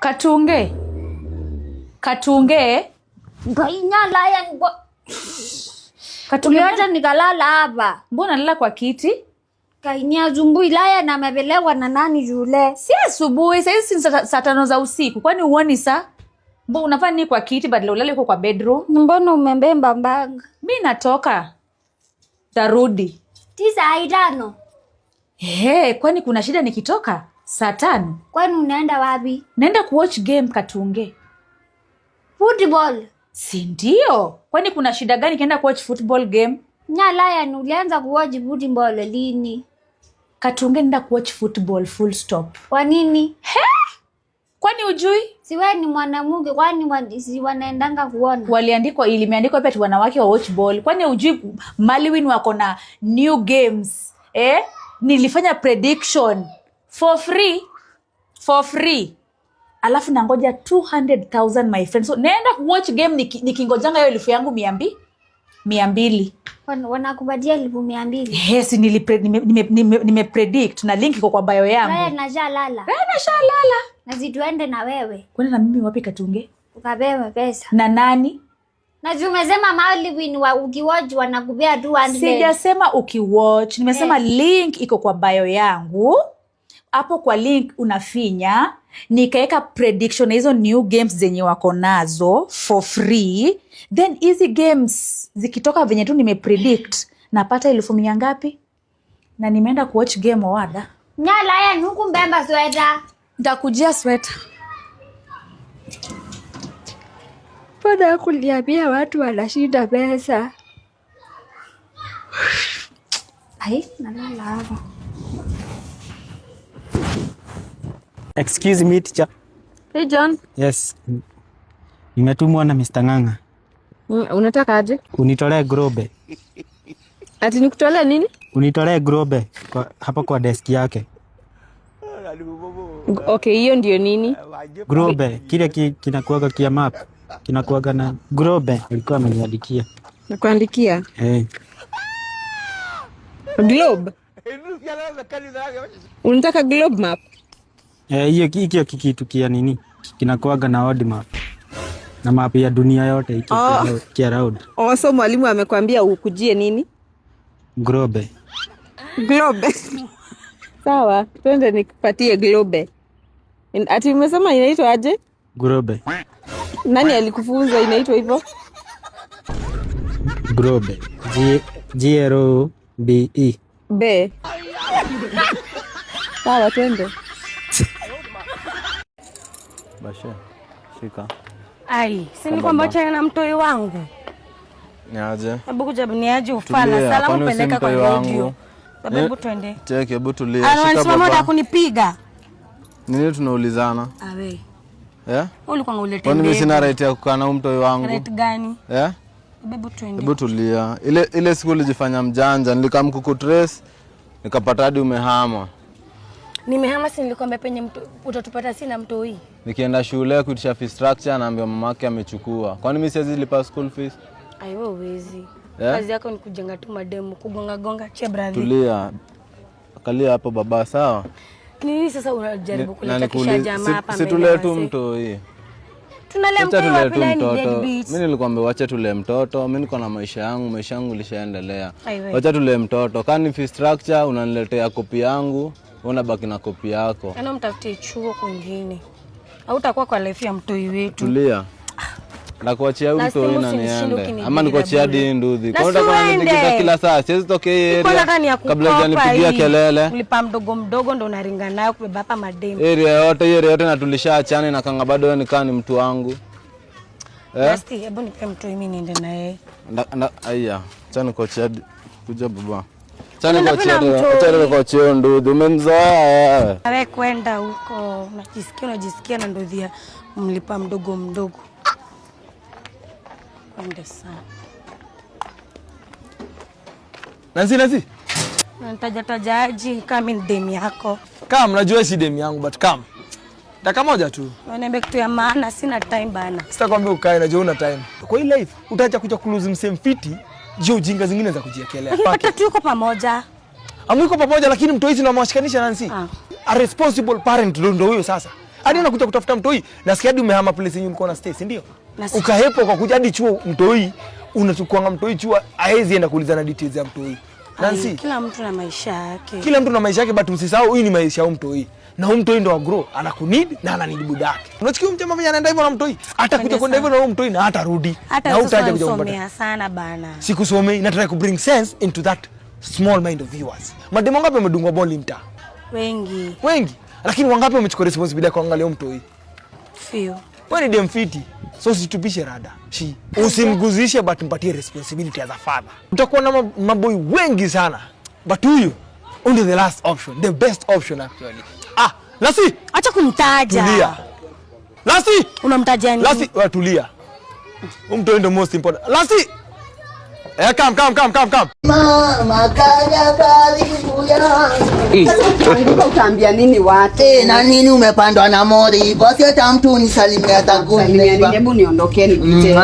Katunge. Ngainyala ya Katunge hata nikalala hapa. Mbona nalala kwa kiti? Kainia asubuhi laya na amepelekwa na nani shule? Si asubuhi, sasa saa 5 za usiku. Kwani uoni saa? Mbona unafanya nini kwa kiti badala ulale kwa bedroom? Mbona umembemba mbanga? Mimi natoka. Tarudi. 9:05. Kwani kuna shida nikitoka saa 5? Kwani unaenda wapi? Naenda kuwatch game Katunge. Football. Si ndio? Kwani kuna shida gani kienda kuwatch football game? Nyala ya ulianza kuwatch football lini? Katunge nenda kuwatch football full stop. Kwa nini? Kwani ujui? Si wewe ni mwanamke, kwani wanaendanga kuona? Imeandikwa pia wanawake wa watch ball. Kwani ujui Maliwin wako na new games? Nilifanya prediction for free. Alafu nangoja 200,000 my friend. So naenda kuwatch game nikingojanga hiyo 1,000 yangu 200. Wanakupatia 200? Yes, nime predict na link iko kwa bio yangu. Wewe nashalala. Na zituende na wewe. Kwani na mimi wapi Katunge? Ukapewe pesa. Na nani? Na umesema Maliwin ukiwatch wanakupea 200. Sijasema ukiwatch, nimesema link iko kwa bio yangu. Hapo kwa link unafinya, nikaeka prediction hizo new games zenye wako nazo for free. Then hizi games zikitoka venye tu nimepredict, napata 1,000 ngapi? Na nimeenda kuwatch game wada. Nyala ya nuku mbemba sweta. Nitakujia sweta. Pada kuliambia watu wanashinda pesa. Nalala hapa. Excuse me, teacher. Hey John. Yes. Nimetumwa na Mr. Ng'ang'a. Unataka aje? Unitolee grobe. Ati nikutolee nini? Unitolee grobe hapa kwa desk yake. Okay, hiyo ndio nini? Grobe, kile kinakuaga kia map. Kinakuaga na grobe. Alikuwa ameniandikia. Nakuandikia? Globe. Unataka globe map? Hiyo kitu kia nini? Kinakuaga na odd map. Na map ya dunia yote kia round. So mwalimu amekwambia ukujie nini? Globe. Sawa, twende nikupatie globe. Ati umesema inaitwa aje? Grobe. Nani alikufunza inaitwa hivyo? Grobe. G-R-O-B-E. B. Sawa, twende. Bashe, shika. Sini kwamba chana na mtoi wangu. Niaje? Hebu kuja niaje ufala. Salamu peleka kwa radio. Baba hebu twende. Cheke, hebu tulia. Shika baba. Anasema kunipiga. Nini tunaulizana? Ulikuwa unaleta. Kwani mimi sina right ya kukaa na mtoi wangu? Right gani? Hebu twende. Hebu tulia. Ile siku ulijifanya mjanja, nilikamkukutrace, nikapata hadi umehama. Nimehama, si nilikwambia penye mtu utatupata sina mtoi. Nikienda shule kuitisha fee structure naambia mamake amechukua. Kwani mimi siwezi lipa school fees? Wewe huwezi. Kazi yako ni kujenga tu mademu, kugonga che brother. Tulia. Kalia hapo baba, sawa? Nini sasa unajaribu kuleta kisha jamaa hapa mbele? Situle tu mtoi. Tunalea mtoi wapi na ni deadbeat? Mimi nilikwambia wacha tule mtoto, mimi niko na maisha yangu lishaendelea. Wacha tule mtoto. Kani fee structure unaniletea kopi yangu, unabaki na kopi yako. Ana mtafutie chuo kwingine. Au utakuwa kwa life ya mtoi wetu. Tulia. Nakuachia huyu mtoi na niende. Ama nikuachia hadi nduthi. Kwa nini unanitikita kila saa? Siwezi tokea area. Kabla hujanipigia kelele. Ulipa mdogo ndo unaringa nayo kubeba hapa mademu. Area yote na tulishaachana na kanga bado ni kani mtu wangu. Basti, hebu nipe mtoi mimi niende na yeye. Aya, acha nikuachia kuja baba. Acha nikuachia nduthi. Umemzoea. Wewe kwenda huko. Unajisikia na nduthi mlipa mdogo. Kwende sana. Nancy. Nitajaji kama ni demu yako. Kama najua si demu yangu but kama. Dakika moja tu. Niambie kitu ya maana, sina time bana. Sitakwambia ukae, najua una time. Kwa hii life utaacha kuja kuluzi msemfiti, je ujinga zingine za kujiekelea. Hata tuko pamoja. Amuiko pamoja lakini mtu hizi na mwashikanisha Nancy. A responsible parent ndio huyo sasa. Hadi unakuja kutafuta mtoi. Nasikia hadi umehama place yenyewe ulikuwa na stay, si ndio? Ukahepo kwa kuja hadi chuo mtoi. Unachukua mtoi chuo haezi enda kuulizana details ya mtoi. Nancy, kila mtu na maisha yake. Kila mtu na maisha yake, but msisahau huyu ni maisha ya mtoi. Na huyu mtoi ndo agro, anakunid na ananid budake. Unachukua mtu mmoja anaenda hivyo na mtoi, atakuja kwenda hivyo na huyu mtoi na hatarudi. Na utaje kuja kumpata sana bana. Sikusomei, nataka ku bring sense into that small mind of viewers. Mademo ngapi wamedungwa boli mtaa? Wengi. Lakini wangapi wamechukua responsibility ya kuangalia huyu mtoi? Few. Wewe ni demfiti. So usitupishe rada. Usimguzishe but mpatie responsibility as a father. Utakuwa na maboy wengi sana. But huyu only the last option, the best option actually. Lasi, acha kumtaja. Tulia. Lasi, unamtaja nini? Lasi, wewe tulia. Mtu ndio most important. Lasi. Come. Mama kaja karibu yangu. Utaambia nini watu? Na nini umepandwa na mori? Basi hata mtu unisalimia takuni. Hebu niondokeni nipite.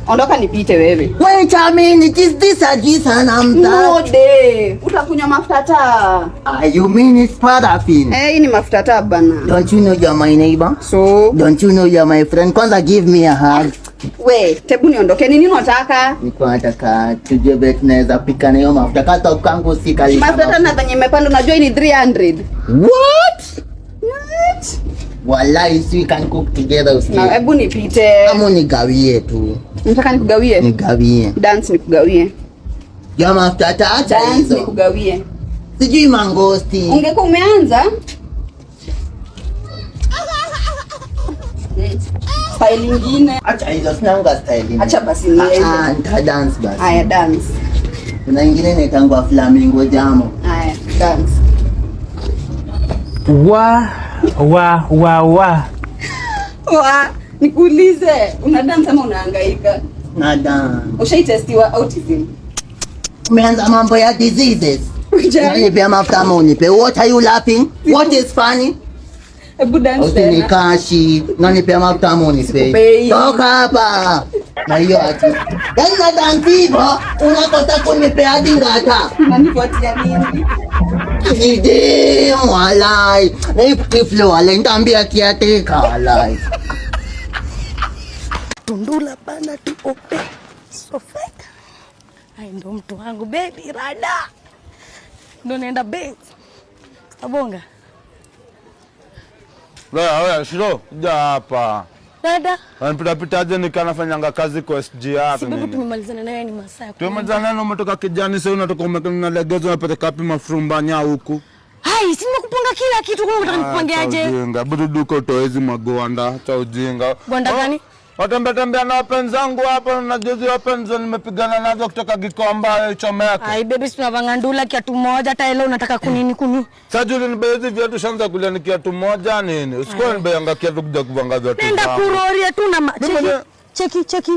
Ondoka nipite wewe. Wait a minute, is this a jisa mta? No day. Utakunywa mafuta taa. You mean it's paraffin? Hii ni mafuta taa bana. Don't you know you're my neighbor? So? Don't you know you're my friend? Kwanza give me a hug. Hebu niondokeni, nini unataka? Niko nataka tujue bet naweza pika na hiyo mafuta kata kangu sikali. Mafuta taa na venye imepanda unajua ni 300. What? Wallahi we can cook together usikie. Na hebu nipite. Kama nigawie tu. Unataka nikugawie? Nigawie. Dance nikugawie. Jamaa aftata acha hizo. Dance nikugawie. Sijui mangosti. Ungekuwa umeanza? Style nyingine. Acha hizo sinanga style. Acha basi niende. Nita dance basi. Haya dance. Kuna nyingine inaitangwa flamingo jamo. Haya dance. Nikuulize, una dance ama unahangaika? Na dance. Ushaitestiwa autism? Umeanza mambo ya diseases. Unipe mafuta ama unipe. What are you laughing? What is funny? Hebu dance tena. Usinikashi. Unipe mafuta ama unipe. Toka hapa. Na hiyo ati. Yaani na dance hivyo, unakosa kunipe hadi ngata. Unanifuatia nini? Nidi walai. Na hii flow walai nitaambia kiateka walai. Tundula bana tuope. Sofeka. Ai ndo mtu wangu baby rada. Ndo naenda base. Sabonga. Wewe shiro ja hapa. Dada. Anapita nikanafanyanga kazi kwa SG hapa nini. Sibu tumemalizana naye ni masaa. Tumemalizana na umetoka kijani sasa unatoka umelegezo unapata kapi mafrumbanya huku. Hai, si nimekuponga kila kitu kwa unataka nikupangeaje? Ujinga, budu duko toezi magwanda, cha ujinga. Gwanda gani? Watembea na wapenzi wangu hapa na juzi wapenzi nimepigana nazo kutoka Gikomba Ichomeka. Ai baby tunavanga ndula kiatu moja hata leo unataka kunini? Sasa juli ni bezi viatu shanza kulia ni kiatu moja nini? Usikuwa nibeanga kiatu kuja kuvanga viatu. Nenda kuroria tu na cheki.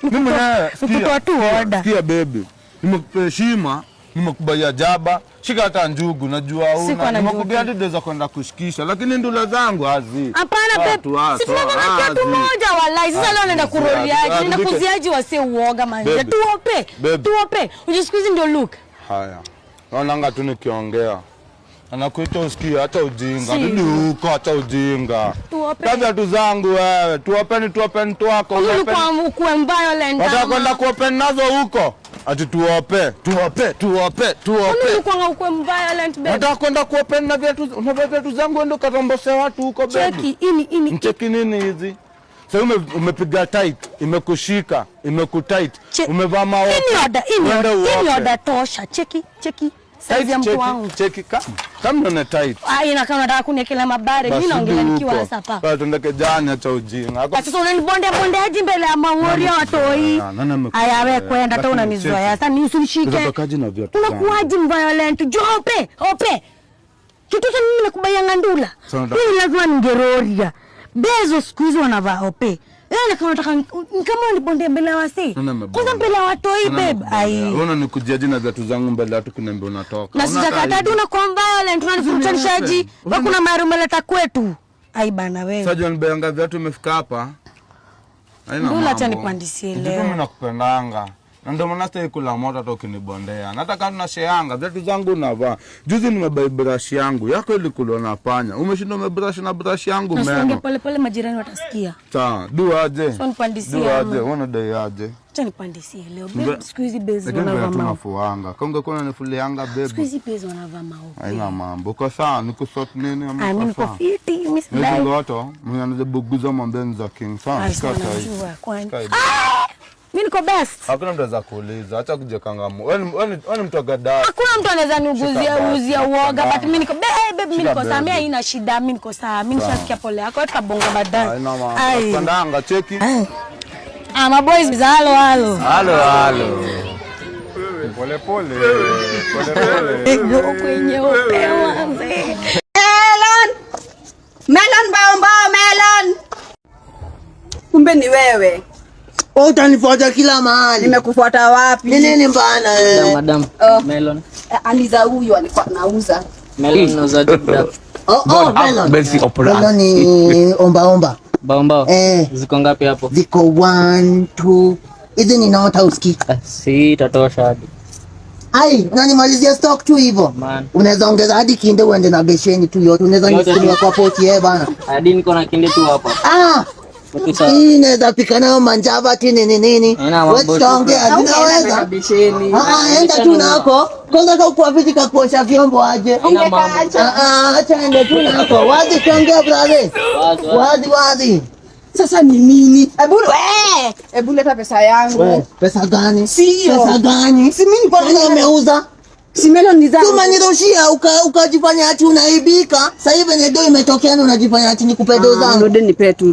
Mimi na kutoa tu order. Sikia baby. Nimekupa heshima, nimekubaia jaba, shika hata njugu najua una. Nimekubia hadi za kwenda kushikisha lakini ndula zangu hazi. Hapana baby. Si tunavanga kiatu moja wallahi. Sasa leo naenda kuroriaje? Naenda kuziaji wase uoga manje. Tuope. Ujisikuizi ndio look. Haya. Naonanga tu nikiongea. Anakuita usikie hata ujinga. Rudi huko hata ujinga. Tabia tu zangu wewe. Tuopeni tu wako. Ulikuwa mkuu violent. Watakwenda kuopen nazo huko. Ati tuope. Ulikuwa mkuu violent baby. Watakwenda kuopen na viatu zangu endo katombose watu huko baby. Cheki ini. Mcheki nini hizi? Sasa umepiga tight, imekushika, imekutight. Umevaa maote. Ini order tosha. Cheki. Size ya mtu wangu. Cheki kama una tight. Na kama unataka kuniekela mabare mimi naongelea nikiwa hapa. Kwa tuendeke jani acha ujinga. Sasa unanibondeaje mbele ya mamoria watoi? Haya wewe kwenda hata unanizoea. Sasa niusinishike. Unakuaje violent? Jope. Kitu cha nini nimekubayanga ndula? Mimi lazima ningeroria. Bezo siku hizo wanavaa ope. Kama unataka kama unibonde mbele ya wasi. Kwanza mbele ya watoi babe. Unaona nikujiaje na viatu zangu mbele watu kuniambia unatoka. Na sijakata tu na kwa violent tunanifutanishaji. Kuna marumeleta kwetu. Ai bana wewe. Sasa nibeanga viatu umefika hapa. Ndula acha nipandisie leo. Mimi nakupendanga. Na ndio maana sasa kula moto hata ukinibondea. Nataka tunasheanga vitu zangu navaa. Juzi nimebuy brush yangu. Yako ilikuwa na panya. Umeshinda umebrush na brush yangu meno. Nasonge pole pole majirani watasikia. Sawa, do aje. So nipandisie. Do aje, wana dai aje. Acha nipandisie leo. Babe, siku hizi base wanavaa mao. tunafuanga. Konga kuna nifulianga babe. Siku hizi base wanavaa mao. Haina mambo. Kwa sawa, nikusort nini ama kwa mimi niko fiti, mimi sidai. Ndio watu, mnaanza buguza mambenzi za king. Sawa, shikata hii. Mimi niko best. Hakuna mtu anaweza kuuliza, acha kujekanga. Wewe mtu agada. Hakuna mtu anaweza nuguzia uoga, but mimi niko babe, mimi niko sawa, mimi haina shida, mimi niko sawa. Mimi nishasikia pole yako, tutabonga baadaye. Haina mambo. Pandanga cheki. My boys biza halo. Halo. Pole pole. Ndio kwenye upewa mzee. Melon baomba melon. Kumbe ni wewe. Utanifuata kila mahali. Nimekufuata wapi? Nini mbana Madam, melon. Aliza huyu alikuwa anauza. Melon nauza dada. Melon. Melon ni omba. Baomba. Ziko ngapi hapo? Ziko 1 2. Hizi ni not house. Si tatosha hadi. Ai, unanimalizia stock tu hivyo. Unaweza ongeza hadi kinde uende na besheni tu yote. Unaweza nisikia kwa poti bana. Hadi niko na kinde tu hapa. Hii inaweza pika nayo manjava ti nini. Wachongea unaweza. Enda tu nako. Kwanza kwa vitika kuosha vyombo aje. Acha ende tu nako. Wazi chongea brother. Wazi. Sasa ni nini? Ebu leta pesa yangu. Pesa gani? Sio. Pesa gani? Si mimi niko nimeuza. Si melon ni zangu. Umenirushia ukajifanya ati unaibika. Sasa hivi ndio imetokea na unajifanya ati nikupe do zangu. Ndio nipe tu.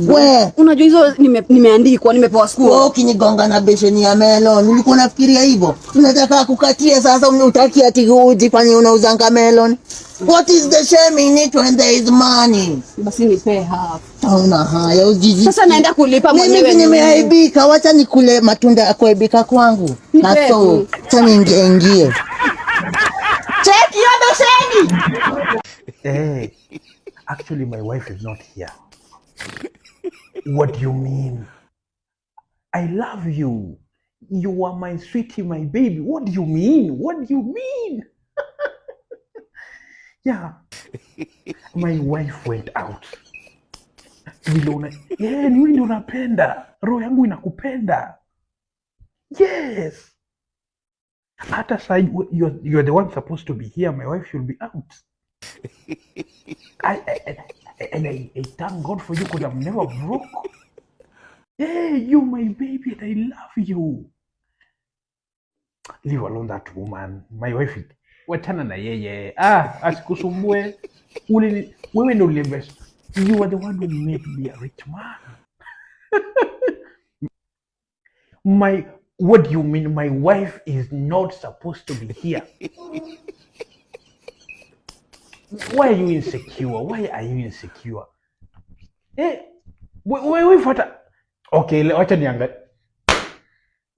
Unajua hizo nimeandikwa, nimepewa school. Wewe ukinigonga na besheni ya melon, nilikuwa nafikiria hivyo. Tunataka kukatia sasa unataki ati ujifanye unauzanga melon. What is the shame in it when there is money? Basi nipe half. Tauna haya ujiji. Sasa naenda kulipa mwenyewe. Mimi nimeaibika, wacha nikule matunda ya kuaibika kwangu. Naso, acha niingie. Check your besheni. Hey, actually my wife is not here. What do you mean? I love you. You are my sweetie, my baby. What do you mean? Yeah, my wife went out. Yeah, ni wewe ndio unapenda. Roho yangu inakupenda. Yes. Hata sasa you're the one supposed to be here. My wife should be out. I thank God for you because I'm never broke. Yeah, you my baby and I love you. Leave alone that woman. My wife. Wachana na yeye. Asikusumbue. Wewe ndio ulibest. You are the one who made me a rich man. What do you mean my wife is not supposed to be here? Why are you insecure? Wait, okay, wacha niangalie.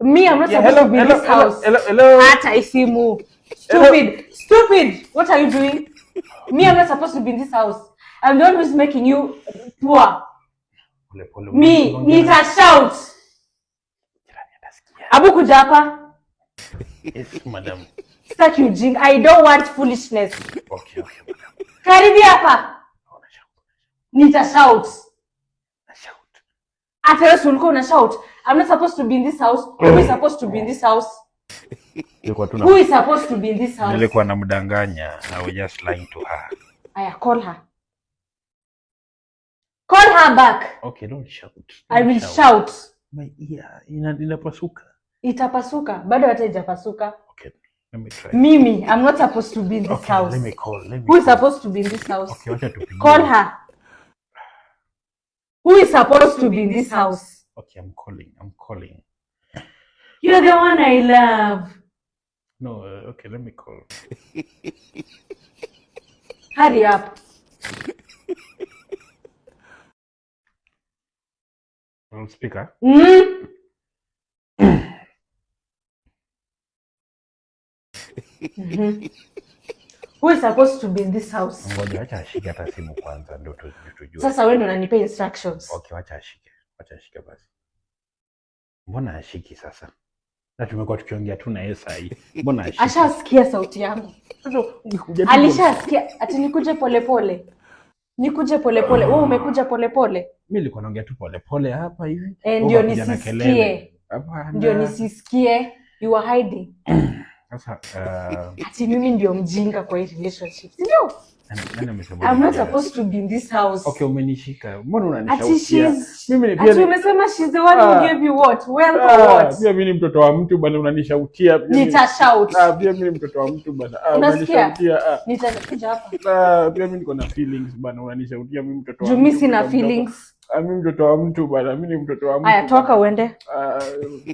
Me, I'm not supposed to be in this house. Hello. Hata isimu. Stupid. What are you doing? Me, I'm not supposed to be in this house. I'm the one who's making you poor. Me, nita shout. Abu kuja hapa. Yes, madam. Start ujinga. I don't want foolishness. Okay, madam. Karibia hapa. Nita shout. After us, ulikuwa una shout. I'm not supposed to be in this house. Who is supposed to be in this house? Who is supposed to be in this house? Nilikuwa namdanganya. I was just lying to her. Aya, call her. Call her back. Okay, don't shout. I will shout. My ear inapasuka. Itapasuka. Bado hata ijapasuka. Okay, let me try. Mimi, I'm not supposed to be in this house. Let me call. Who is supposed to be in this house? Okay, wacha tupige. Call her. Who is supposed to be in this house? Okay, I'm calling. You're the one I love. No, okay, let me call. Hurry up. On speaker. Who is supposed to be in this house? Ngoja acha ashike hata simu kwanza ndio tujue. Sasa wewe ndo unanipa instructions. Okay, acha ashike basi. Mbona ashiki sasa? Na tumekuwa tukiongea tu na yeye sasa hivi. Mbona ashiki? Ashasikia sauti yangu. Alishasikia ati nikuje polepole. Nikuje polepole. Wewe umekuja polepole? Mimi nilikuwa naongea tu polepole hapa hivi. Ndio nisisikie. Ndio nisisikie. You are hiding. Sasa ati mimi ndio mjinga kwa hii relationship. Ndio. I'm not supposed to be in this house. Okay, umenishika. Mbona unanishauri? Mimi pia. Ati umesema she's the one who gave you what? Well for what? Pia mimi ni mtoto wa mtu bwana, unanishautia. Nitashout. Pia mimi ni mtoto wa mtu bwana. Unanishautia. Nitakuja hapa. Pia mimi niko na feelings bwana, unanishautia mimi mtoto wa mtu. Mimi sina feelings. Mimi mtoto wa mtu bwana, mimi ni mtoto wa mtu. Aya, toka uende.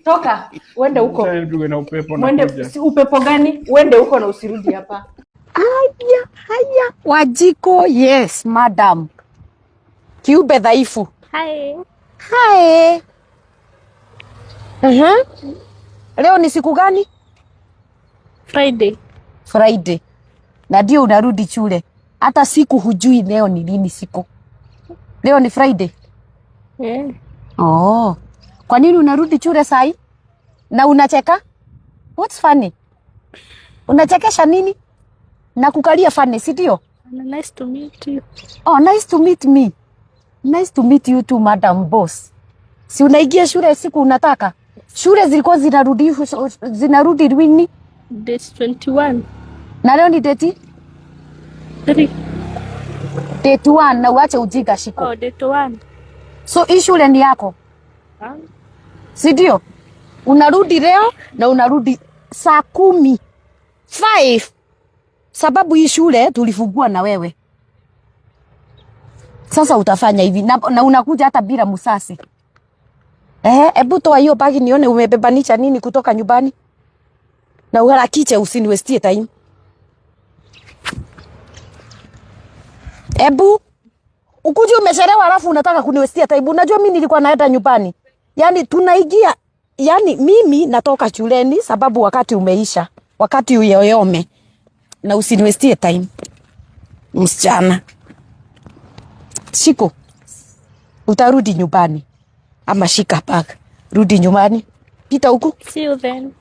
Toka, uende huko. Nipigwe na upepo na kuja. Si upepo gani? Uende huko na usirudi hapa. Haya, Wajiko, yes, madam. Kiube dhaifu. Hi. Leo ni siku gani? Friday. Na ndio unarudi shule. Hata siku hujui leo ni lini siku. Leo ni Friday. Yeah. Oh. Kwa nini unarudi shule sai? Na unacheka? What's funny? Unachekesha nini? Na kukalia funny, si ndio? Nice to meet you. Oh, nice to meet me. Nice to meet you too, madam boss. Si unaingia shule siku unataka? Shule zilikuwa zinarudi lini? Date 21. Na leo ni date 3. Date 1 na uache ujinga shiko. Oh, date 1. So hii shule ni yako? Si ndio? Unarudi leo na unarudi saa 10. 5. Sababu hii shule tulifungua na wewe. Sasa utafanya hivi na unakuja hata bila musasi. Hebu toa hiyo bagi nione umebebanisha nini kutoka nyumbani. Na uharakiche usiniwestie time. Hebu ukuje umechelewa alafu unataka kuniwestia time. Unajua mimi nilikuwa naenda nyumbani. Yaani tunaingia, yaani mimi natoka shuleni sababu wakati umeisha. Wakati uyoyome. Na usiniwestie time. Msichana. Shiko. Utarudi nyumbani. Ama shika bag. Rudi nyumbani. Pita huku. See you then.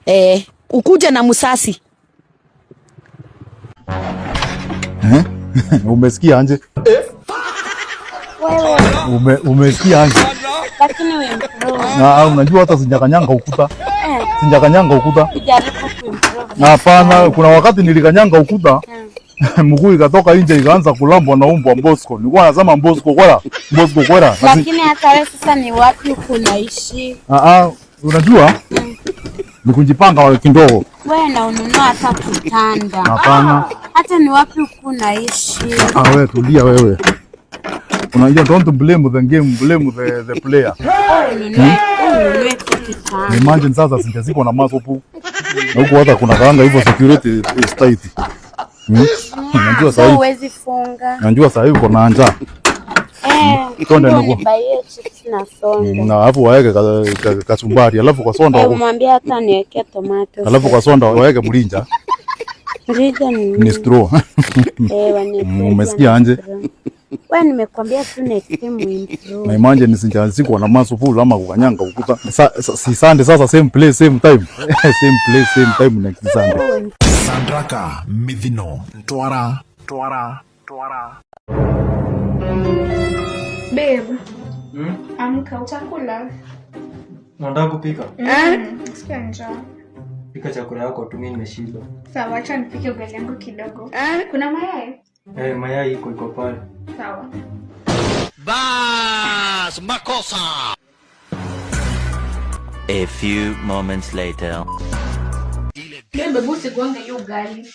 Ukuje na musasi. Umesikia anje? Wewe. Umesikia anje? Lakini wewe improve. Na unajua hata sinjakanyanga ukuta. Sinjakanyanga ukuta. Hapana, kuna wakati nilikanyanga ukuta. Mguu ikatoka nje ikaanza kulambwa na umbwa Bosco. Nilikuwa nasema Bosco kwera. Lakini hata wewe sasa ni wapi kunaishi? Unajua? Ni kujipanga kidogo. Wewe na ununua hata kitanda. Hapana. Hata ni wapi kunaishi? Wewe tulia wewe. Unajua don't blame the game, blame the player. Ununue kitanda. Imagine sasa singeziko na masopu. Na huko hata kuna kaanga hivyo security is tight. Najua sasa huwezi funga. Najua sasa hivi kuna njaa. Sonda ndio. Chips na sonda. Na alafu waeke kachumbari, alafu kwa sonda mwambie hata niweke tomato. Alafu kwa sonda waeke mlinja. Mlinja ni straw. Umesikia anje? Wewe nimekwambia tu next time improve. Na imagine nisinjaziko na maso full ama kukanyanga ukuta. Si Sunday sasa same place same time. Same place same time next Sunday. Sandraka Mithino Twara. Babe. Amka utakula. Unataka kupika? Sikia njaa. Pika chakula yako tu, mimi nimeshiba. Sawa, acha nipike ugali yangu kidogo. Kuna mayai? Mayai iko pale. Sawa. Bas makosa. A few moments later. Babe, busi gonge hiyo ugali.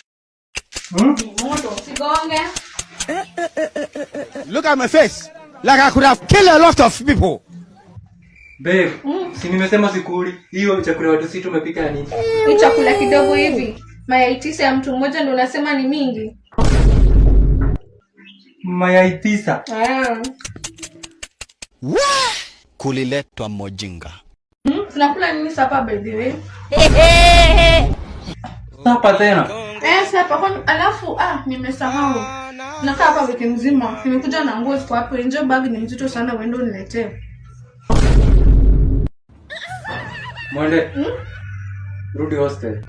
Moto, sigonge. Look at my face. Like I could have killed a lot of people. Babe, si nimesema sikuli. Hiyo chakula watu sisi tumepika nini? Ni chakula kidogo hivi. Mayai 9 ya mtu mmoja ndio unasema ni mingi. Mayai 9. Kuliletwa mojinga. Tunakula nini sapa by the way? Sapa tena. Sapa kwa alafu nimesahau. Nakaa hapa wiki nzima. Nimekuja na nguo ziko hapo nje, bag ni mzito sana, uende uniletee. Mwende. Rudi hostel.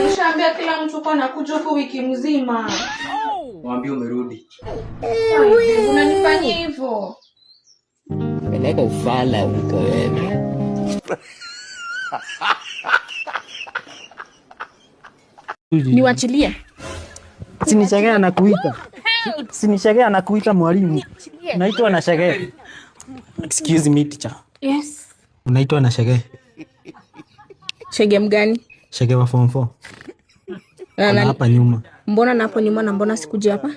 Nishaambia kila mtu kwa nakuja huko wiki mzima. Mwambie umerudi. Unanifanyia hivyo. Peleka ufala uko wewe. Niwachilie. Sinishagea anakuita. Sinishagea anakuita mwalimu. Unaitwa na Shagea. Excuse me teacher. Yes. Unaitwa na Shagea. Shagea mgani? Shagea wa form 4. Na hapa nyuma. Mbona na hapo nyuma na mbona sikuja hapa?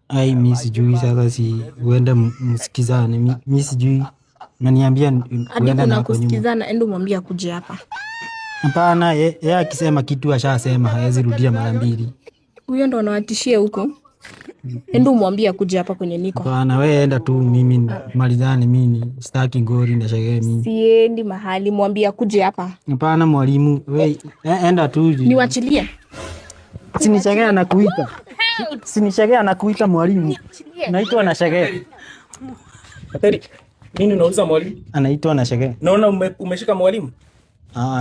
Ai mimi sijui sasa, si uende msikizane. Mimi sijui. Unaniambia uende na hapo nyuma. Kusikizana endo mwambie akuje hapa. Hapana, yeye akisema kitu ashasema, hawezi rudia mara mbili. Huyo ndo anawatishia huko. Endo mwambie akuje hapa kwenye niko. Hapana, wewe enda tu, mimi malizane, mimi sitaki ngori na Shagea mimi. Siendi mahali, mwambie akuje hapa. Hapana mwalimu, wewe enda tu. Niwachilie. Sinishagea anakuita. Sinishagea anakuita mwalimu. Naitwa na Shagea. Kateri, nini unauliza mwalimu? Anaitwa na Shagea. Naona umeshika mwalimu?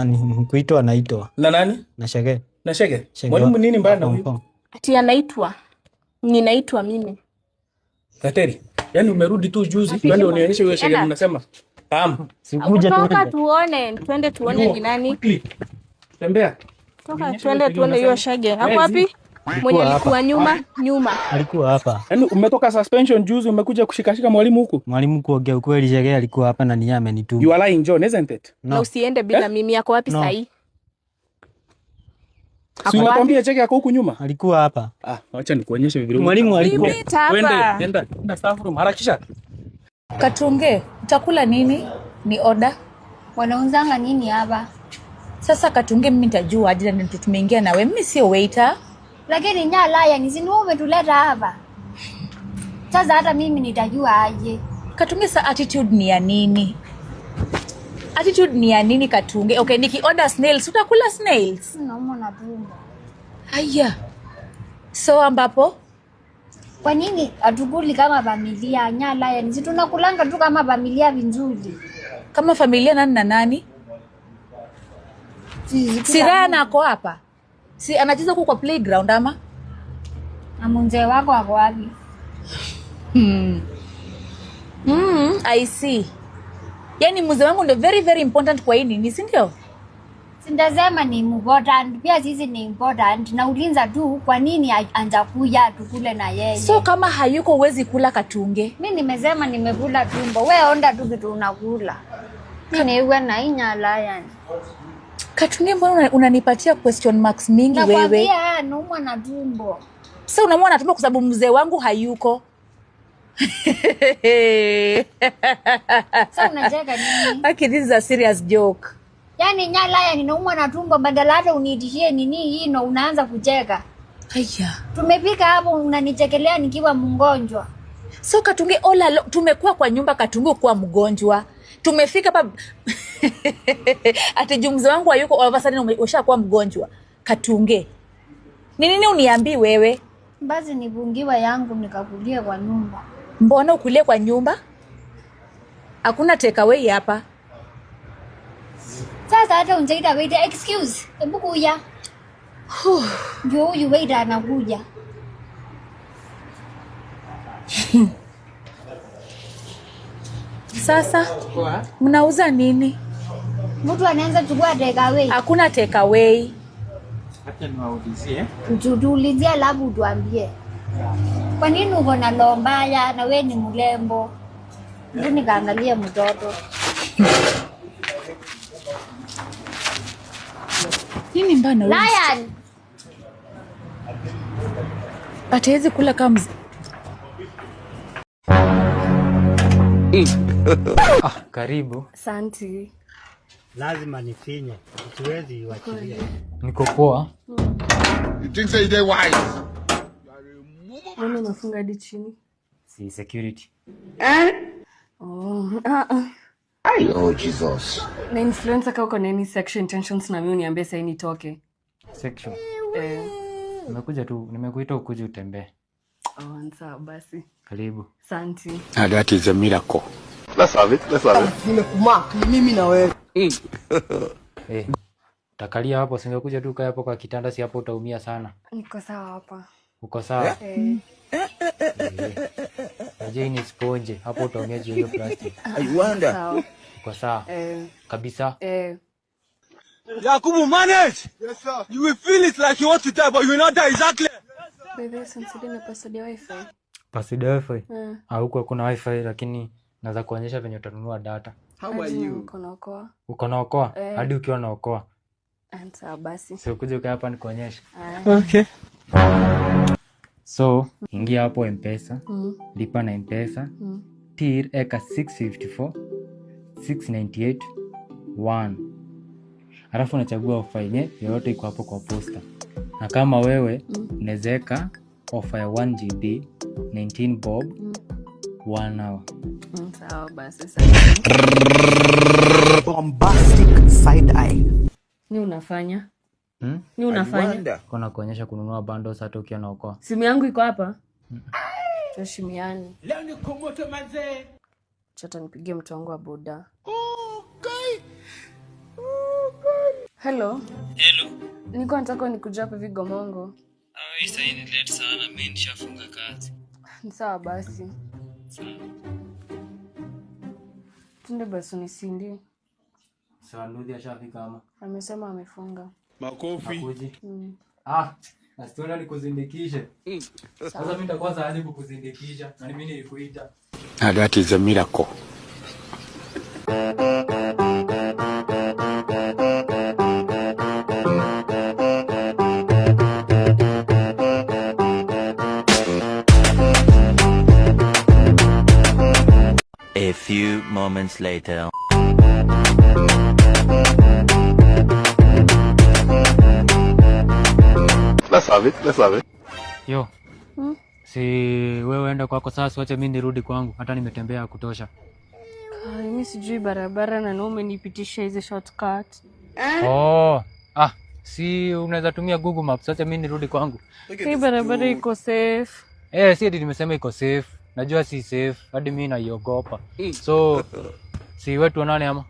Ni kuitwa anaitwa. Na nani? Na Shagea. Na Shagea. Mwalimu nini mbaya na huyo? Ati anaitwa. Ninaitwa mimi. Kateri, yani umerudi tu juzi, twende unionyeshe huyo Shagea unasema. Sikuje tuone. Twende tuone ni nani. Tembea. Toka twende tuone hiyo Shagea. Hapo wapi? Mwenye alikuwa nyuma. Alikuwa hapa. Yaani umetoka suspension juzi umekuja kushikashika mwalimu huku? Mwalimu kuongea ukweli, Shagea alikuwa hapa na ni amenituma. You are lying John, isn't it? No. Na usiende bila mimi. Yako wapi sahi? Si unakwambia Shagea yako huku nyuma? Alikuwa hapa. Acha nikuonyeshe vile. Mwalimu alikuwa. Twende, nenda staff room harakisha. Katunge, utakula nini? Ni order. Wanauzanga nini hapa? Sasa Katunge, mimi nitajua aje na tumeingia na wewe. Mimi sio waiter. Lakini nyala ni sini wewe umetuleta hapa. Sasa hata mimi nitajua aje. Katunge, sa attitude ni ya nini? Attitude ni ya nini Katunge? Okay, niki order snails, utakula snails? Naomba na tumbo. Aya. So ambapo? Kwa nini atukuli kama familia? Nyala ni sisi tunakulanga tu kama familia vinzuri. Kama familia nani na nani? Sirana ako hapa. Si anacheza huko kwa playground ama? Na mzee wako wako wapi? I see. Yaani mzee wangu ndio very very important kwa nini, si ndio? Sindasema ni important, pia sisi ni important. Na ulinza tu kwa nini anja kuja tukule na yeye. So kama hayuko uwezi kula Katunge. Mimi nimesema nimekula tumbo. Wewe onda tu kitu unakula. Mimi wewe na inyala yani. Katunge, mbona unanipatia question marks mingi wewe? Nakwambia naumwa na tumbo. Sasa unaumwa na tumbo kwa sababu mzee wangu hayuko. Sasa unacheka nini? Okay, this is a serious joke. Yaani nyala yani naumwa na tumbo, badala hata uniitishie nini hii ndo unaanza kucheka. Haya. Tumepika hapo unanichekelea nikiwa mgonjwa. So Katunge, tumekuwa kwa nyumba Katunge kwa mgonjwa. Tumefika hapa ati mzee wangu hayuko, all of a sudden umeshakuwa mgonjwa. Katunge, ni nini uniambii wewe? Basi nivungiwa yangu nikakulia kwa nyumba. Mbona ukulie kwa nyumba? Hakuna take away hapa. Sasa hata unjaita waiter, excuse, hebu kuja. Ndio huyu waiter anakuja. Sasa mnauza nini? Mtu anaanza chukua take away. Hakuna take away. Acha niwaulizie. Tuulizie alafu tuambie. Kwa nini uko na roho mbaya na wewe ni mrembo? Ndio nikaangalia mtoto. Nini mbana wewe? Lion. Atawezi kula kama Karibu. Asante. Lazima nifinye. Siwezi iwachilia. Niko poa. You think say they wise? Mbona unafunga hadi chini? Si security. Oh Jesus. Na influencer kwa uko na any sexual intentions na mimi uniambie sasa nitoke. Section. Nimekuja tu, nimekuita ukuje utembee. Sawa basi. Karibu. Asante. That is a miracle. Let's have it. Let's have it. Nimekumark ni mimi na wewe. Takalia hapo, singekuja tu kaa hapo kwa kitanda, si hapo utaumia sana. Niko sawa hapa. Uko sawa? Najua ni sponge, hapo utaumia juu hiyo plastic. I wonder. Sawa. Uko sawa? Kabisa. Yakubu, manage! Yes, sir. You will feel it like you want to die, but you will not die exactly. Baby, since na password ya wifi. Password ya wifi? Huko kuna wifi, lakini naweza kuonyesha venye utanunua data. How are you? Uko na okoa? Hadi ukiwa na okoa. Sawa basi. So kuja ukae hapa nikuonyeshe. Okay. So, ingia hapo M-Pesa, lipa na M-Pesa, TIR eka 654 698 1. Alafu unachagua ofa yenye yoyote iko hapo kwa posta. Na kama wewe unaweza ofa ya 1 GB 19 bob 1 hour. Sawa basi. Bombastic side eye. Ni unafanya? Ni unafanya? Kuna kuonyesha kununua bundles hata ukiwa na okoa. Simu yangu iko hapa? Tushimiani. Leo ni komoto manze. Chata nipigie mtu wangu wa boda. Hello. Niko nataka nikuja hapa Vigomongo. Hii sasa ni late sana, mimi nishafunga kazi. Sawa basi. Tunde basi unisindi. Sawa, Ndudhi ashafika ama? Amesema amefunga. Makofi. Nasiona nikuzindikishe. Sasa mimi nitakuwa zaani kukuzindikisha na mimi nilikuita. That is a miracle. A few moments later. Let's have it. Yo. Si wewe enda kwako sasa, wacha mimi nirudi kwangu. Hata nimetembea kutosha. Mimi sijui barabara na naume nipitisha hizo shortcut. Si unaweza tumia Google Maps. Wacha mimi nirudi kwangu. Hii barabara iko safe. Si eti nimesema iko safe. Najua si safe. Hadi mimi naiogopa. So si wewe tuonane ama?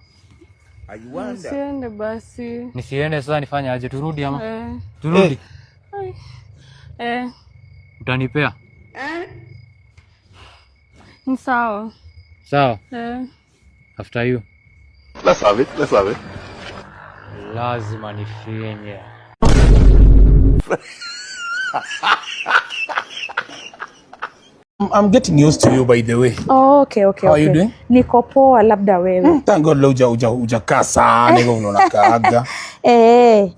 Nisiende basi. Nisiende sasa, nifanye aje? Turudi ama? Turudi. Utanipea? Ni sawa. Sawa. After you. Let's have it. Lazima nifinye. I'm getting used to you, by the way. Okay. How are you doing? Niko poa, labda wewe. Thank God leo hujakaa sana hivyo unaona kaaga.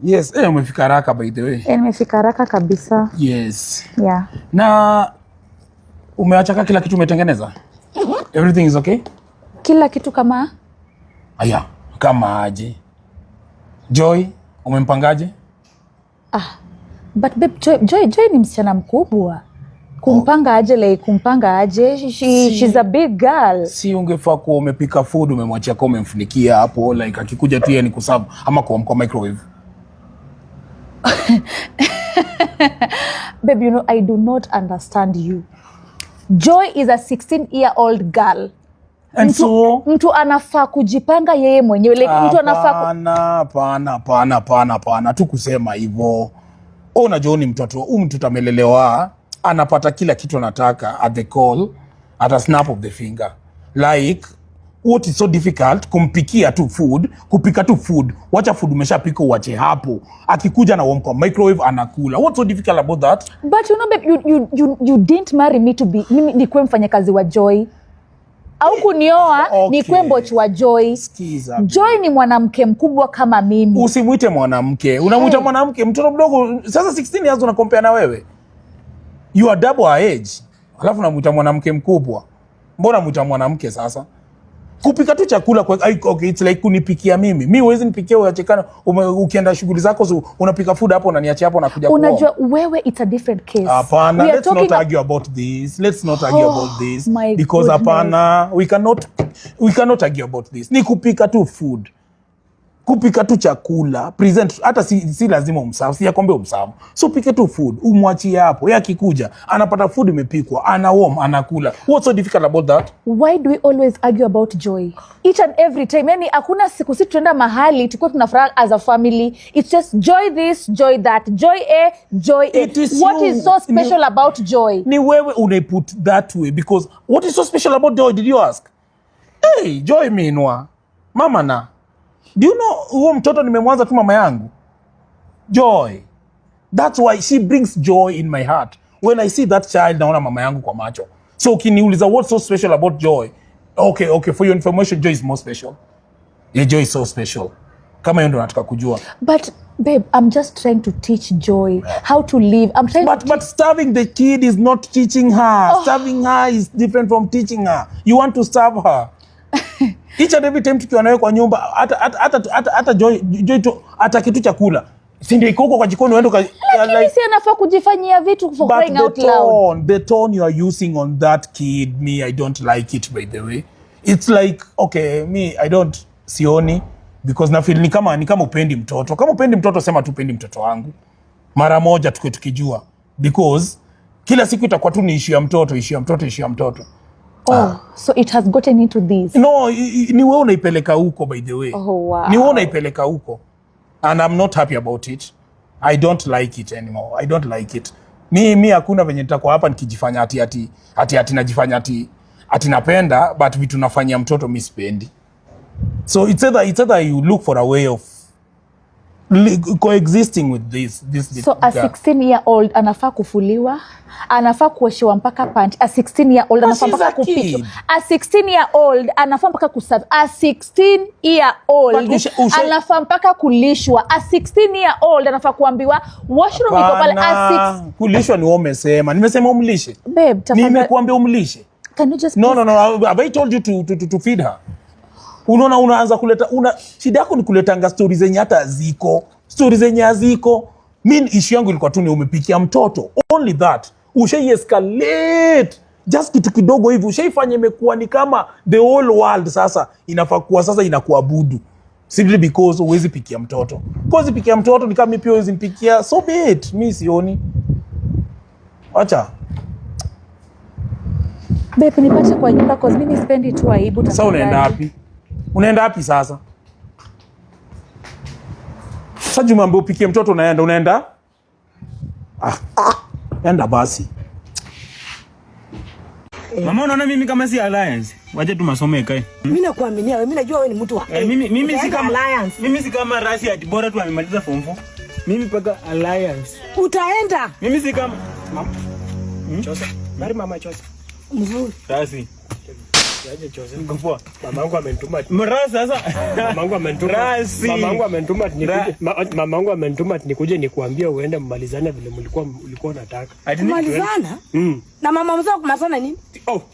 Yes, umefika haraka by the way. Nimefika haraka kabisa. Yes. Yeah. Na umeacha kila kitu umetengeneza? Everything is okay? Kila kitu kama? Kama aje. Joy, umempangaje? But babe, Joy ni msichana mkubwa. Kumpanga aje, she's a big girl. Si ungefaa kuwa umepika food, umemwachia kwa umemfunikia hapo, like akikuja tu yeye ni kuserve ama kwa microwave. Babe, you know, I do not understand you. Joy is a 16-year-old girl. And mtu anafaa kujipanga yeye mwenyewe, like mtu anafaa Pana tu kusema hivyo. Unajua ni mtoto, mtoto amelelewa, anapata kila kitu anataka at the call, at a snap of the finger. Like what is so difficult kumpikia tu food, kupika tu food. Wacha food umeshapika uache hapo. Akikuja na warm kwa microwave anakula. What's so difficult about that? But you know babe, you didn't marry me to be nikuwe mfanyakazi wa Joy. Au kunioa nikuwe mbochi wa Joy. Skiza. Joy ni mwanamke mkubwa kama mimi. Usimuite mwanamke. Unamuita mwanamke, mtoto mdogo. Sasa 16 years unakompea na wewe. You are double her age. Alafu unamuita mwanamke mkubwa. Mbona unamuita mwanamke sasa? Kupika tu chakula okay, it's like kunipikia mimi. Mimi huwezi nipikia uachekana ukienda shughuli zako unapika food hapo unaniachia hapo nakuja kwa. Unajua wewe it's a different case. Hapana, let's not argue about this. Let's not argue about this because hapana, we cannot argue about this. Ni kupika tu food. kupika tu chakula, present, hata si lazima umsafu, si yakwambia umsafu. So pike tu food, umwachie hapo. Yeye akikuja, anapata food imepikwa, ana warm, anakula. What's so difficult about that? Why do we always argue about joy? Each and every time. Yani hakuna siku sisi tuenda mahali tuko tunafurahi as a family. It's just joy this, joy that. Joy A, joy A. What is so special about joy? Ni wewe unaiput that way because what is so special about joy, did you ask? Hey, joy meanwa. Mama na. Do you know huo mtoto nimemwanza tu mama yangu? Joy. That's why she brings joy in my heart. When I see that child, naona mama yangu kwa macho. So ukiniuliza what's so special about joy? Okay, for your information, joy is more special. Yeah, joy is so special. Kama ndo nataka kujua. But babe, I'm just trying to teach Joy how to live. I'm trying but starving the kid is not teaching her. Starving her is different from teaching her. You want to starve her. Each and every time tukiwa nawe kwa nyumba hata Joy hata kitu cha kula. Si ndio iko huko kwa jikoni uende like si anafaa kujifanyia vitu for crying out loud. The tone you are using on that kid, me, I don't like it, by the way. It's like, okay, me, I don't sioni because na feel ni kama upendi mtoto. Kama upendi mtoto sema tu upendi mtoto wangu. Mara moja tukijua because kila siku itakuwa tu ni issue ya mtoto. So it has gotten into this. No, ni wewe unaipeleka huko, by the way. Wow. Ni wewe unaipeleka huko. And I'm not happy about it. I don't like it anymore. I don't like it. Mi hakuna venye nitakuwa hapa nikijifanya ati najifanya ati napenda, but vitu nafanyia mtoto mi sipendi. So it's either you look for a way of coexisting with this so a 16-year-old anafaa kufuliwa, anafaa kuoshewa mpaka panty. A 16-year-old anafaa mpaka kupitwa. A 16-year-old anafaa mpaka kuserve. A 16-year-old anafaa mpaka kulishwa. A 16-year-old anafaa kuambiwa washroom iko pale. Kulishwa ni wewe umesema. Nimesema umlishe. Babe, tafadhali. Nimekuambia umlishe. Can you just No. Have I told you to feed her? Unaanza kuleta shida yako ni kuletanga stories zenye hata ziko. Stories zenye haziko. Mimi issue yangu ilikuwa tu ni umepikia mtoto. Only that. Escalate. Just kitu kidogo hivi ushaifanya imekuwa ni kama the whole world sasa inafaa kuwa sasa inakuabudu. Simply because huwezi pikia mtoto. Because pikia mtoto ni kama mimi pia huwezi mpikia. So be it. Mimi sioni. Acha. Babe, nipate kwa nyumba cause mimi sipendi tu aibu. Sasa unaenda wapi sasa? Sasa jumambe upikie mtoto unaenda? Enda basi. Mama unaona mimi kama si alliance. Waje tu masome kae. Mimi nakuaminia wewe, mimi najua wewe ni mtu wa. Mimi si kama rasi ati bora tu amemaliza form 4. Mimi paka alliance. Utaenda? Mimi si kama Chose. Bari mama Chose. Mzuri. Rasi. Yaje Chose. Ngopoa. Mamangu amenituma. Mrasi sasa. Mamangu amenituma. Rasi. Mamangu amenituma nikuje. Mamangu amenituma nikuje nikuambie uende mmalizane vile ulikuwa unataka. Kumalizana? Na mama mzao kumazana nini?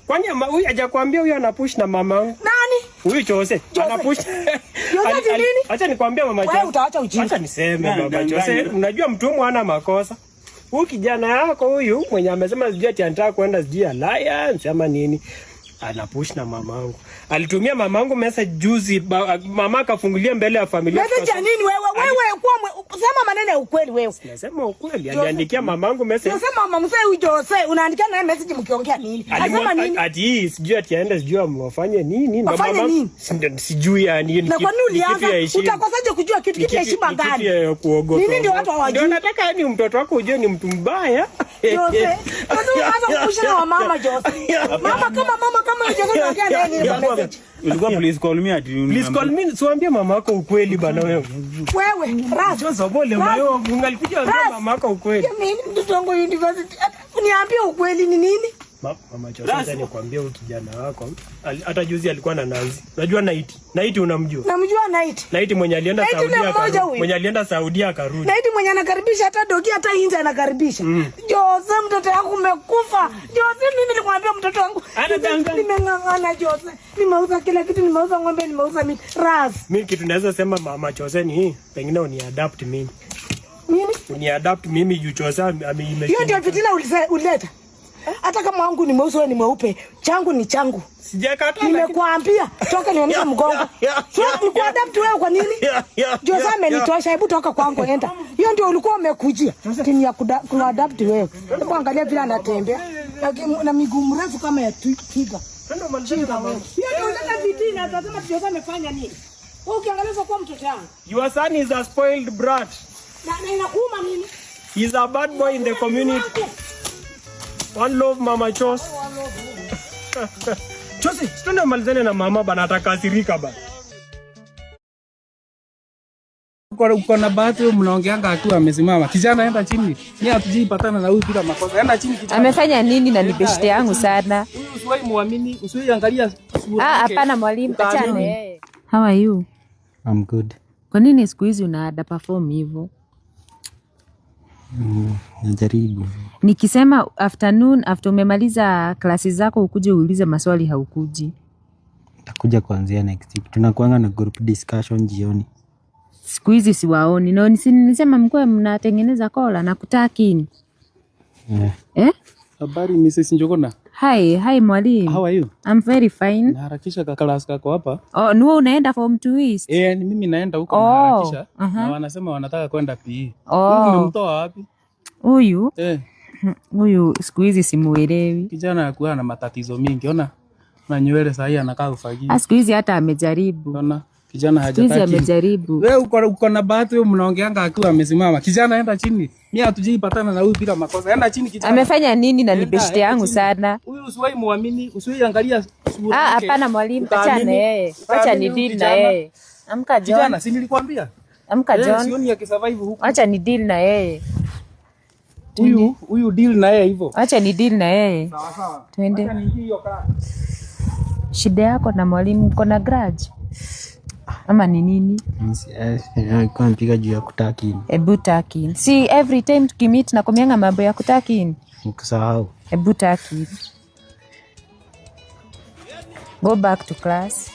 Kwani huyu hajakwambia huyu anapush na mamangu? Nani? Huyu Chose. Anapush. Chose nini? Acha nikwambie mama Chose. Wewe utaacha ujinga. Acha niseme mama Chose. Unajua mtumwa hana makosa. Huyu kijana yako huyu mwenye amesema sijui ati anataka kwenda sijui alliance ama nini. Anapush na mamangu. Alitumia mamangu message juzi, mama akafungulia mbele ya familia. Message ya nini wewe kwa sema maneno ya ukweli wewe. Nasema ukweli. Aliandikia mamangu message. Nasema mama mzee huyu Jose, unaandikia naye message mkiongea nini? Anasema nini? Ati sijui ati aende sijui amwafanye nini na mama. Sijui ya nini. Na kwa nini ulianza? Utakosaje kujua kitu ya heshima gani? Kitu ya kuogopa. Nini ndio watu hawajui? Ndio nataka ni mtoto wako ujue ni mtu mbaya. Jose, unaanza kukushana wa mama Jose. Kama Jose anaongea naye nini kwa message? Ulikuwa please call me ati please call me, siwaambie mama yako ukweli bana wewe. Wewe, Ras. Sasa bole mayo ungalikuja ambia mama yako ukweli. Mimi mtoto wangu university. Uniambie ukweli ni nini? Mama Chose nikwambia huyu kijana wako hata juzi alikuwa na Nanzi. Unajua Naiti unamjua? Namjua Naiti mwenye alienda Saudia mwenye alienda Saudia akarudi. Naiti mwenye anakaribisha hata dogi hata inje anakaribisha. Jose mtoto wangu umekufa. Jose mimi nilikwambia mtoto wangu. Nimeng'ang'ana Jose. Nimeuza kila kitu, nimeuza ng'ombe, nimeuza mimi. Ras. Mimi kitu naweza sema mama Chose ni hii. Pengine uniadapt mimi. Nini? Uniadapt mimi juu Chose ameimeshi. Hiyo ndio fitina ulileta. Hata kama wangu ni mweusi wewe ni mweupe, changu ni changu. Sijakataa. Nimekuambia toka nionyeshe mgongo. Sio ulikuwa adapt wewe kwa nini? Ndio sasa amenitosha, hebu toka kwangu enda. Hiyo ndio ulikuwa umekujia. Tini ya kuadapt wewe. Hebu angalia vile anatembea. Na miguu mrefu kama ya twiga. Ndio malizana wewe. Hiyo ndio unataka vitina, atasema Tiosa amefanya nini? Wewe ukiangalia kwa mtoto wangu. Your son is a spoiled brat. Na inakuuma nini? He's a bad boy in the community. One love Mama Chos. Chosi, tuende malizane na mama bana, atakasirika bana. Uko na bahati mnaongeanga akiwa amesimama. Kijana enda chini. Mimi hatujipatana na huyu bila makosa. Enda chini kijana. Amefanya nini na ni beshte yangu sana. Huyu usiwahi muamini, usiwahi angalia sura yake. Hapana mwalimu, achane. How are you? I'm good. Kwa nini siku hizi unaada perform hivyo? Najaribu. Nikisema afternoon after umemaliza klasi zako ukuje uulize maswali haukuji. Takuja kuanzia next week. Tunakuanga na group discussion jioni. Siku hizi siwaoni. No, nilisema mkwe mnatengeneza kola na kutakini. Habari Mrs. Njogona. Hi mwalimu. How are you? I'm very fine. Naharakisha class kako hapa. Oh, nuo unaenda form 2 East? Mimi naenda huko naharakisha. Na wanasema wanataka kwenda PE. Huyu umemtoa wapi? Huyu? Huyu siku hizi simuelewi. Kijana akuwa na matatizo mingi. Ona na nywele sahi anakaa ufagii. Siku hizi hata amejaribu. Ona kijana hajataki. Siku hizi amejaribu. Wewe uko na bahati wewe mnaongeanga akiwa amesimama. Kijana enda chini. Mimi hatujipatana na huyu bila makosa. Enda chini kijana. Amefanya nini na ni beshte yangu sana? Huyu usiwahi muamini, usiwahi angalia sura yake. Hapana mwalimu, acha na yeye. Acha ni deal na yeye. Amka John. Kijana, si nilikwambia? Amka John. Sioni akisurvive huko. Acha ni deal na yeye. Huyu deal na yeye hivyo. Acha ni deal na yeye. Sawa sawa. Twende. Acha niingie hiyo kaa. Shida yako na mwalimu uko na grudge? Ama ni nini? Alikuwa anapiga juu ya kutaki. Ebu taki. Si every time tukimit na kumianga mambo ya kutaki. Nikusahau. Ebu taki. Go back to class.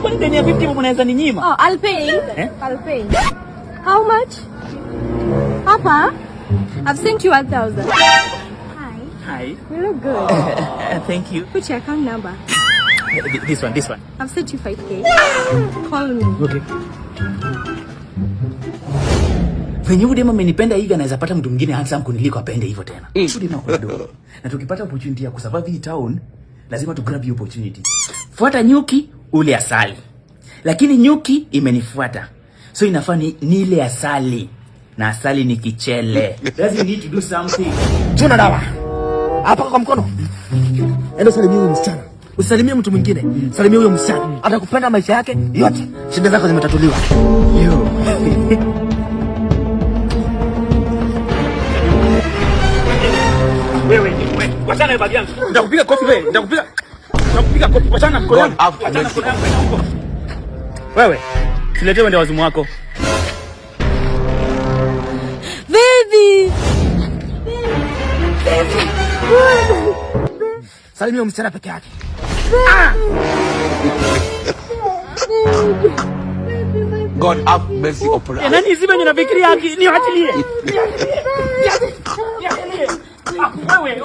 Kwani deni ya 50 mnaweza ninyima? Oh, I'll pay. I'll pay. How much? Papa, I've sent you 1,000. Hi. You look good. Thank you. Put your account number. This one. I've sent you 5K. Call me. Okay. Venye huyu dema amenipenda hivi anaweza pata mtu mwingine handsome kuniliko apende hivyo tena. Huyu dema kwa dogo. Na tukipata opportunity ya kusurvive hii town, lazima tu grab hiyo opportunity. Fuata nyuki ule asali. Lakini nyuki imenifuata. So inafaa ni ile asali. Na asali ni kichele. Does you need to do something. Chuna dawa. Hapa kwa mkono. Enda salimia huyo msichana. Usalimie mtu mwingine. Salimia huyo msichana. Atakupenda maisha yake yote. Shida zako zimetatuliwa. Yo. Wewe, wachana bagi yangu. Nitakupiga kofi wewe. Nitakupiga kofi. Wachana mkono wangu. Wachana mkono wangu. Wewe, siletee wende wazimu wako. Baby. Salimia msichana peke yake. God have mercy upon us. Nani hizi venye nafikiria haki ni achilie. Wewe.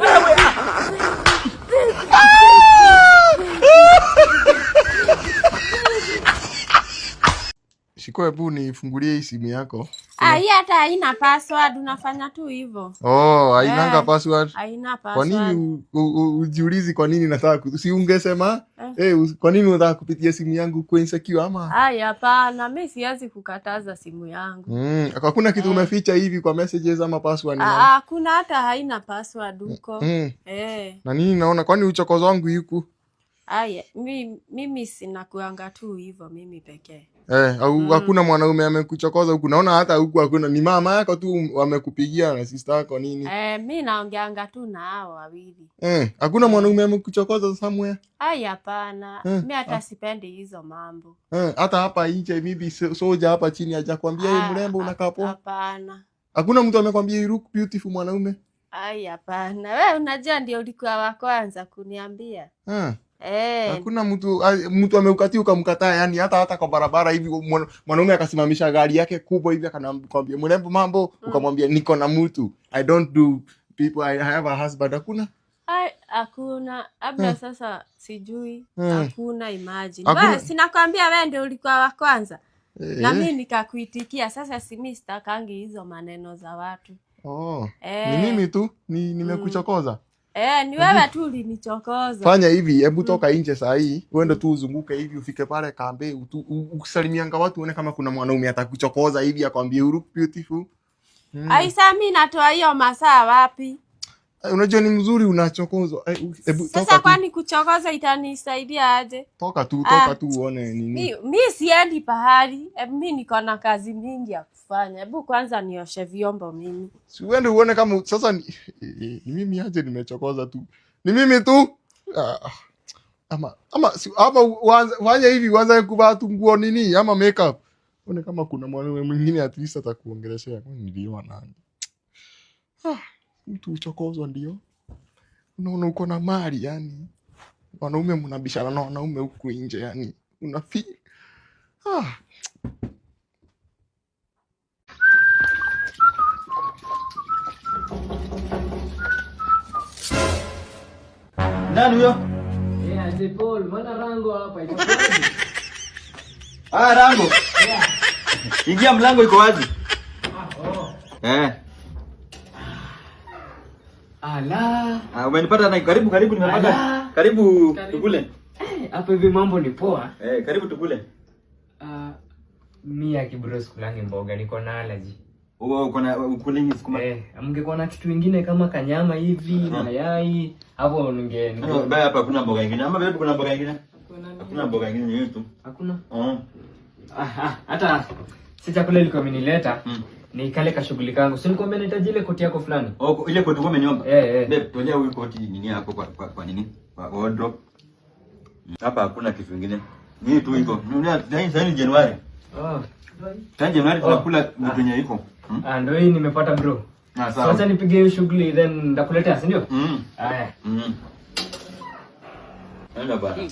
Shiko, hebu nifungulie hii simu yako. Hii hata haina password, unafanya tu hivyo. Hainanga password. Haina password. Kwa nini ujiulizi kwa nini nataka si ungesema kwa nini unataka kupitia simu yangu kwa insecure ama? Hapana, mimi siwezi kukataza simu yangu. Hakuna kitu umeficha hivi kwa messages ama password? Kuna hata haina password huko. Na nini naona kwani uchokozo wangu yuko? Aya, mimi sina kuanga tu hivyo mimi pekee. Au hakuna mwanaume amekuchokoza huku? Naona hata huku hakuna, ni mama yako tu wamekupigia na sister yako nini? Mimi naongeanga tu na hao wawili. Hakuna mwanaume amekuchokoza somewhere? Aya, hapana. Mimi hata sipendi hizo mambo. Hata hapa nje maybe soja hapa chini hajakwambia yeye mrembo unakaa poa? Hapana. Hakuna mtu amekwambia you look beautiful mwanaume? Aya, hapana. Wewe unajua ndio ulikuwa wa kwanza kuniambia. Hakuna mtu ameukatia ukamkataa, yani hata kwa barabara hivi mwanaume akasimamisha gari yake kubwa hivi akanambia mrembo mambo, ukamwambia niko na mtu. I don't do people, I have a husband. Hakuna. Labda sasa sijui. Hakuna, imagine. Basi sinakwambia wewe ndio ulikuwa wa kwanza. Na mimi nikakuitikia. Sasa si mimi sitakangi hizo maneno za watu. Ni mimi tu nimekuchokoza. Ni wewe tu ulinichokoza. Fanya hivi, hebu toka nje saa hii, uende tu uzunguke hivi ufike pale kambe, ukisalimianga watu uone kama kuna mwanaume atakuchokoza hivi akwambie you look beautiful. Aisa, mimi natoa hiyo masaa wapi? Unajua ni mzuri unachokozwa. Sasa kwani kuchokoza itanisaidia aje? Toka tu uone nini. Mimi siendi pahali. Mimi niko na kazi mingi ya kufanya. Hebu kwanza nioshe vyombo mimi. Si uende uone kama sasa ni mimi aje nimechokoza tu. Ni mimi tu. Ama fanya hivi, uanze kuvaa tu nguo nini ama makeup. Uone kama kuna mwanaume mwingine at least atakuongeleshea. Kwani niliona nani? Mtu uchokozwa ndio. Unaona uko na mali yani. Wanaume mnabishana na wanaume huku nje yani. Unafeel. Nani huyo? Ante Paul, mbona Rango hapa itakuwa? Rango. Ingia, mlango iko wazi. Ala. Umenipata na karibu nimepata. Karibu tukule. Hapo hivi mambo ni poa. Karibu tukule. Mimi ya kibros kulangi mboga, niko na allergy. Uko na ukulingi sukuma. Mngekuwa na kitu kingine kama kanyama hivi, mayai, hapo Baya hapa kuna mboga nyingine. Ama bebe kuna mboga nyingine? Hakuna mboga nyingine yetu. Hakuna? Hata si chakula ilikuwa imenileta. Ni kale ka shughuli kangu. Si nikwambia nahitaji ile koti yako fulani. Ile koti wewe umeniomba? Bebe, tolea huyu koti nini hapo kwa nini? Kwa wardrobe. Hapa hakuna kitu kingine. Ni tu iko. Sasa ni Januari. Sasa Januari tunakula mwenye iko. Ndio hii nimepata bro. Sawa. Sasa nipige hiyo shughuli then ndakuletea, si ndio? Haya. Nenda bana.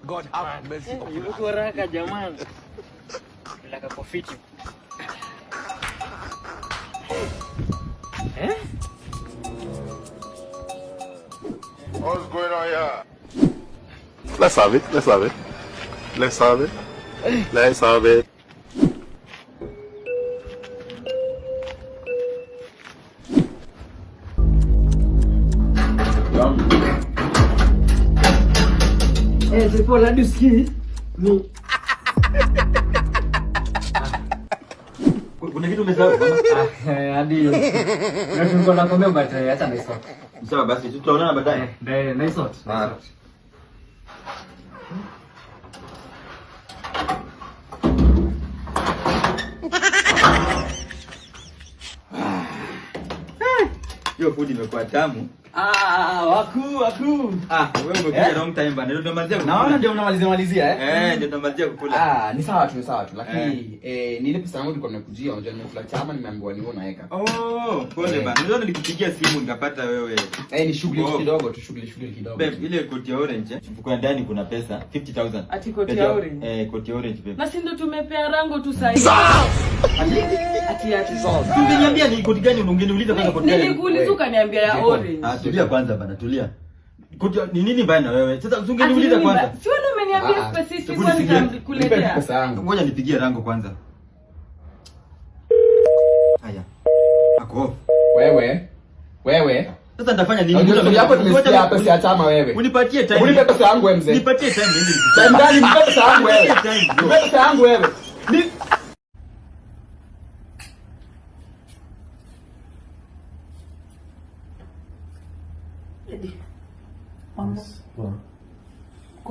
God have mercy. Yuko haraka jamani. Nataka kufiti. What's going on here? Let's have it. Paul, hadi usikii? Kuna kitu umesahau kama? Hadi. Na tulikuwa nakwambia baadaye, acha niso. Sawa basi, tutaonana baadaye. Nice. Hiyo food imekuwa tamu. Waku. Wewe umekuja wrong time bana. Ndio tunamalizia. Naona ndio unamalizia. Ndio tunamalizia kukula. Ni sawa tu. Lakini ni ile pesa yangu nilikuwa nimekujia, unajua nimekula chama nimeambiwa nione naeka. Pole bana. Ndio nilikupigia simu nikapata wewe. Ni shughuli kidogo. Babe, ile koti ya orange, mfuko ya ndani kuna pesa 50,000. Ati koti ya orange. Koti ya orange babe. Na si ndio tumepea Rango tu sasa. Ati sawa. Ungeniambia ni koti gani ungeniuliza kwanza koti gani? Nilikuuliza ukaniambia ya orange. Tulia kwanza bana, tulia. Koti ni nini bana wewe? Sasa ungeniuliza kwanza. Si wewe umeniambia specific kwanza nikuletea. Pesa yangu. Ngoja nipigie Rango kwanza. Haya. Ako. Wewe. Sasa nitafanya nini? Unajua hapo tumesikia pesa ya chama wewe. Unipatie time. Unipe pesa yangu wewe mzee. Nipatie time nini? Time gani? Nipe pesa yangu wewe. Nipe pesa yangu wewe.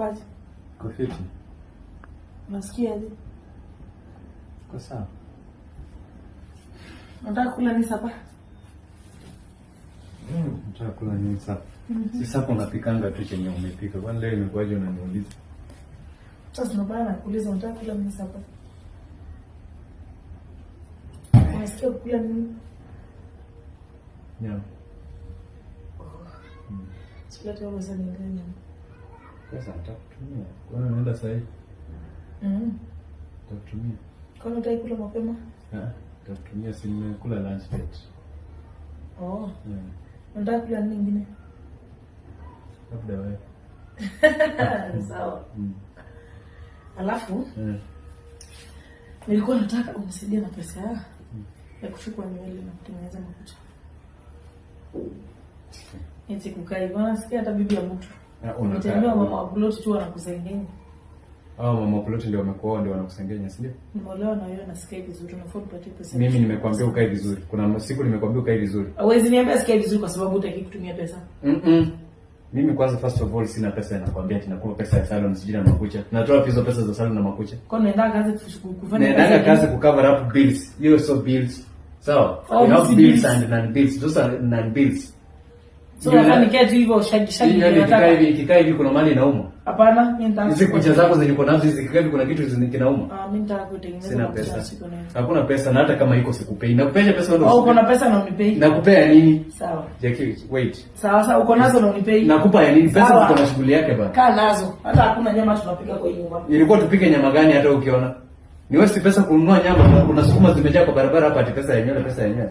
kwaje? Kofiti. Unasikia aje? Kwa sawa. Unataka kula nini sapa? Nataka kula nini sapa? Sasa hapo unapikanga tu chenye umepika. Kwani leo imekuwaje unaniuliza? Sasa nobana nakuuliza unataka kula nini sapa? Unasikia kula nini? Nyama. Silete wewe sasa ninganya. Sasa nitakutumia. Kwani unaenda sasa hivi? Nitakutumia. Kwani unataka kula mapema? Nitakutumia, si nimekula lunch late. Unataka kula nini nyingine? Labda wewe. Sawa. Alafu nilikuwa nataka unisaidie na pesa ya kuchukua nywele na kutengeneza makucha. Eti kukai bwana, sikia hata bibi ya mtu. Unatembea mama wa plot tu anakusengenya. Mama wa plot ndio wamekuoa ndio wanakusengenya, si ndio? Nimeolewa na wewe na sikai vizuri, unafaa kupatia pesa. Mimi nimekwambia ukae vizuri. Kuna siku nimekwambia ukae vizuri. Hawezi niambia sikai vizuri kwa sababu hutaki kutumia pesa. Mimi kwanza first of all sina pesa nakwambia tunakuwa pesa ya salon sijui na makucha. Natoa hizo pesa za salon na makucha. Kwa nini unaenda kazi kufanya kazi? Naenda kazi kucover up bills. Hiyo so bills. Sawa. We have bills and non-bills. Those are non-bills. So unafanya kitu hivyo shagi kikaa hivi kuna mali inauma. Hapana, mimi nitaka. Hizi kucha zako zenye uko nazo hizi kikaa hivi kuna kitu kinauma. Mimi nitaka kutengeneza. Sina pesa. Hakuna pesa na hata kama iko sikupei. Nakupea pesa wewe. Uko na pesa na unipei. Nakupea nini? Sawa. Jackie, wait. Sawa, uko nazo na unipei. Nakupa ya nini? Pesa ziko na shughuli yake bana. Kaa nazo. Hata hakuna nyama tunapika kwa nyumba. Ilikuwa tupike nyama gani hata ukiona? Ni waste pesa kununua nyama, kuna sukuma zimejaa kwa barabara hapa ati pesa yenyewe.